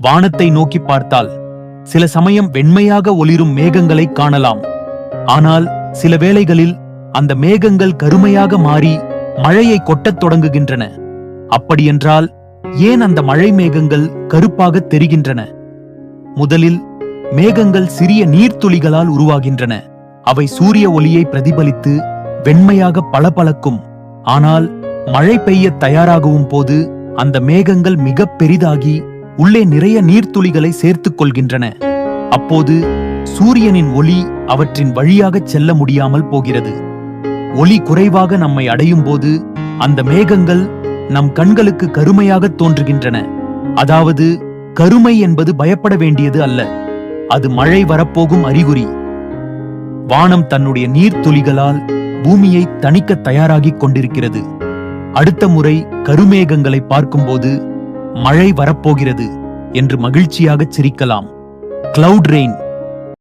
வானத்தை நோக்கி பார்த்தால் சில சமயம் வெண்மையாக ஒளிரும் மேகங்களை காணலாம். ஆனால் சில வேளைகளில் அந்த மேகங்கள் கருமையாக மாறி மழையை கொட்டத் தொடங்குகின்றன. அப்படியென்றால் ஏன் அந்த மழை மேகங்கள் கருப்பாக தெரிகின்றன? முதலில் மேகங்கள் சிறிய நீர்த்துளிகளால் உருவாகின்றன. அவை சூரிய ஒளியை பிரதிபலித்து வெண்மையாக பளபளக்கும். ஆனால் மழை பெய்ய தயாராகும் போது அந்த மேகங்கள் மிக பெரிதாகி உள்ளே நிறைய நீர்த்துளிகளை சேர்த்துக் கொள்கின்றன. அப்போது சூரியனின் ஒளி அவற்றின் வழியாக செல்ல முடியாமல் போகிறது. ஒளி குறைவாக நம்மை அடையும் போது அந்த மேகங்கள் நம் கண்களுக்கு கருமையாக தோன்றுகின்றன. அதாவது கருமை என்பது பயப்பட வேண்டியது அல்ல, அது மழை வரப்போகும் அறிகுறி. வானம் தன்னுடைய நீர்த்துளிகளால் பூமியை தணிக்க தயாராகிக் கொண்டிருக்கிறது. அடுத்த முறை கருமேகங்களை பார்க்கும்போது மழை வரப்போகிறது என்று மகிழ்ச்சியாக சிரிக்கலாம். Cloud rain